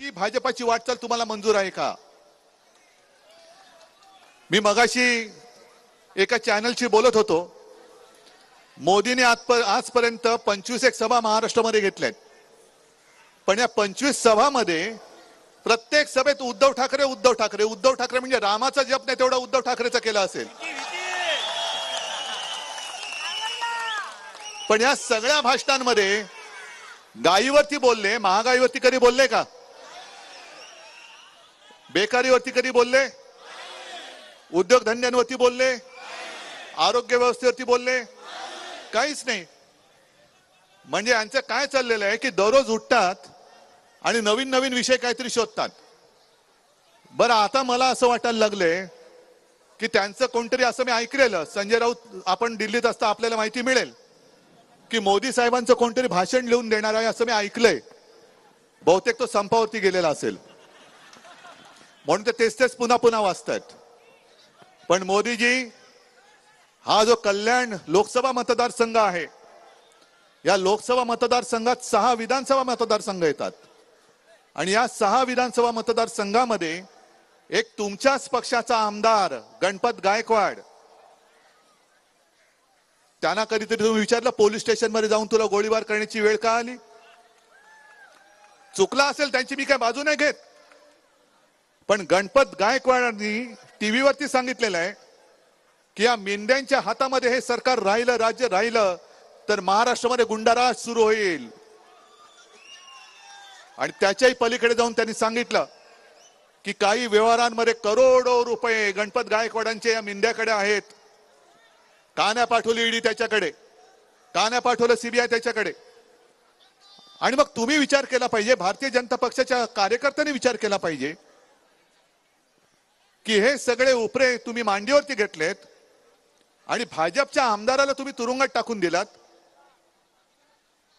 ही भाजपाची वाटचाल तुम्हाला मंजूर आहे का? मी मगाशी एका चॅनलशी बोलत होतो. मोदीने आजपर्यंत 25 एक सभा महाराष्ट्रामध्ये घेतल्यात, पण या 25 सभामध्ये प्रत्येक सभेत उद्धव ठाकरे उद्धव ठाकरे उद्धव ठाकरे म्हणजे रामाचा जप नाही तेवढा उद्धव ठाकरेचा केला असेल. पण या सगळ्या भाषणांमध्ये गायीवरती बोलले, महागाईवरती कधी बोलले का? बेकारीवरती कधी बोलले? उद्योगधंद्यांवरती बोलले? आरोग्य व्यवस्थेवरती बोलले? काहीच नाही. म्हणजे यांचं काय चाललेलं आहे की दररोज उठतात आणि नवीन नवीन विषय काहीतरी शोधतात. बरं, आता मला असं वाटायला लागले की त्यांचं कोणतरी असं मी ऐकलेलं, संजय राऊत आपण दिल्लीत असता आपल्याला माहिती मिळेल की मोदी साहेबांचं कोणतरी भाषण लिहून देणार आहे असं मी ऐकलंय. बहुतेक तो संपावरती गेलेला असेल म्हणून ते तेच तेच पुन्हा पुन्हा वाचतात. पण मोदीजी, हा जो कल्याण लोकसभा मतदारसंघ आहे, या लोकसभा मतदारसंघात 6 विधानसभा मतदारसंघ येतात आणि या 6 विधानसभा मतदारसंघामध्ये एक तुमच्याच पक्षाचा आमदार गणपत गायकवाड, त्यांना कधीतरी तुम्ही विचारलं पोलीस स्टेशन मध्ये जाऊन तुला गोळीबार करण्याची वेळ का आली? चुकला असेल त्यांची मी काय बाजू नाही घेत, पण गणपत गायकवाडांनी टीव्हीवरती सांगितलेलं आहे की या मेंढ्यांच्या हातामध्ये हे सरकार राहिलं, राज्य राहिलं तर महाराष्ट्रामध्ये गुंडाराज सुरू होईल. आणि त्याच्याही पलीकडे जाऊन त्यांनी सांगितलं की काही व्यवहारांमध्ये करोडो रुपये गणपत गायकवाडांचे या मेंढ्याकडे आहेत. कान्या पाठवली ईडी त्याच्याकडे, कान्या पाठवलं सीबीआय त्याच्याकडे. आणि मग तुम्ही विचार केला पाहिजे, भारतीय जनता पक्षाच्या कार्यकर्त्यांनी विचार केला पाहिजे की हे सगळे उपरे तुम्ही मांडीवरती घेतलेत आणि भाजपच्या आमदाराला तुम्ही तुरुंगात टाकून दिलात.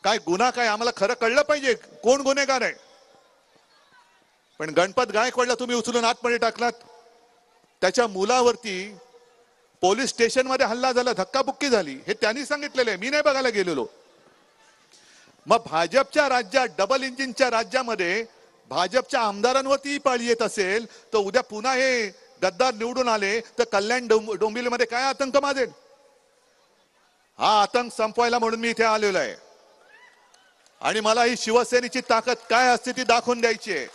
काय गुन्हा काय आम्हाला खरं कळलं पाहिजे, कोण गुन्हेगार आहे. पण गणपत गायकवाडला तुम्ही उचलून आतमध्ये टाकलात. त्याच्या मुलावरती पोलीस स्टेशन मध्ये हल्ला झाला, धक्काबुक्की झाली, हे त्यांनी सांगितलेलं आहे, मी नाही बघायला गेलेलो. मग भाजपच्या राज्यात, डबल इंजिनच्या राज्यामध्ये भाजपच्या आमदारांवरती पाळी येत असेल तर उद्या पुन्हा हे गद्दार निवडून आले तर कल्याण डोंबिवलीमध्ये काय आतंक माजेल? हा आतंक संपवायला म्हणून मी इथे आलेलो आहे आणि मला ही शिवसेनेची ताकद काय असते ती दाखवून द्यायची आहे.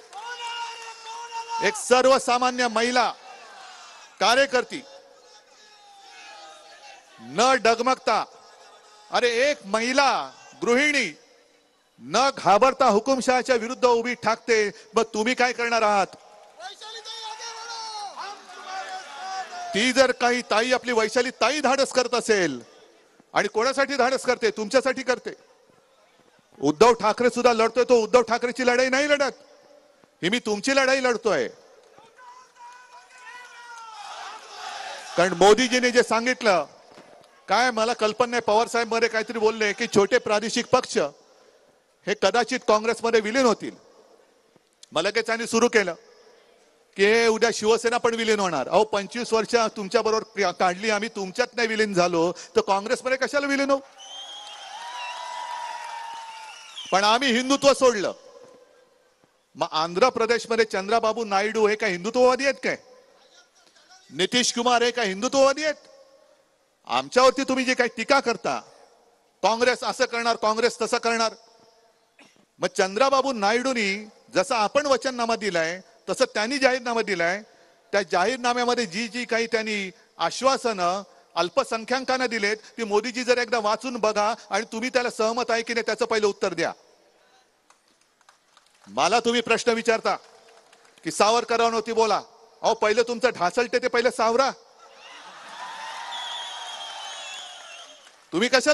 एक सर्वसामान्य महिला कार्यकर्ती न डगमगता, अरे एक महिला गृहिणी न घाबरता हुकुमशहाच्या विरुद्ध उभी ठाकते. मग तुम्ही काय करणार आहात? ती जर काही ताई, आपली वैशाली ताई धाडस करत असेल, आणि कोणासाठी धाडस करते? तुमच्यासाठी करते. उद्धव ठाकरे सुद्धा लढतोय, तो उद्धव ठाकरेची लढाई नाही लढत, ही मी तुमची लढाई लढतोय. कारण मोदीजीने जे सांगितलं, काय मला कल्पना नाही, पवार साहेब मध्ये काहीतरी बोलले की छोटे प्रादेशिक पक्ष हे कदाचित काँग्रेसमध्ये विलीन होतील. मला लगेच त्यांनी सुरू केलं की हे उद्या शिवसेना पण विलीन होणार. अहो 25 वर्ष तुमच्या बरोबर काढली आम्ही, तुमच्यात नाही विलीन झालो तर काँग्रेसमध्ये कशाला विलीन हो? पण आम्ही हिंदुत्व सोडलं. मग आंध्र प्रदेशमध्ये चंद्राबाबू नायडू हे काय हिंदुत्ववादी आहेत काय? नितीश कुमार हे काय हिंदुत्ववादी आहेत? आमच्यावरती तुम्ही जे काही टीका करता, काँग्रेस असं करणार, काँग्रेस तसं करणार. मग चंद्राबाबू नायडूंनी जसं आपण वचननामा दिलाय तसं त्यांनी जाहीरनामा दिलाय. त्या जाहीरनाम्यामध्ये जी जी काही त्यांनी आश्वासनं अल्पसंख्याकांना दिलेत ती मोदीजी जर एकदा वाचून बघा आणि तुम्ही त्याला सहमत आहे की नाही त्याचं पहिलं उत्तर द्या. मला तुम्ही प्रश्न विचारता की सावरकरांवरती बोला. अहो पहिलं तुमचं ढासळते ते पहिलं सावरा. तुम्ही कशाला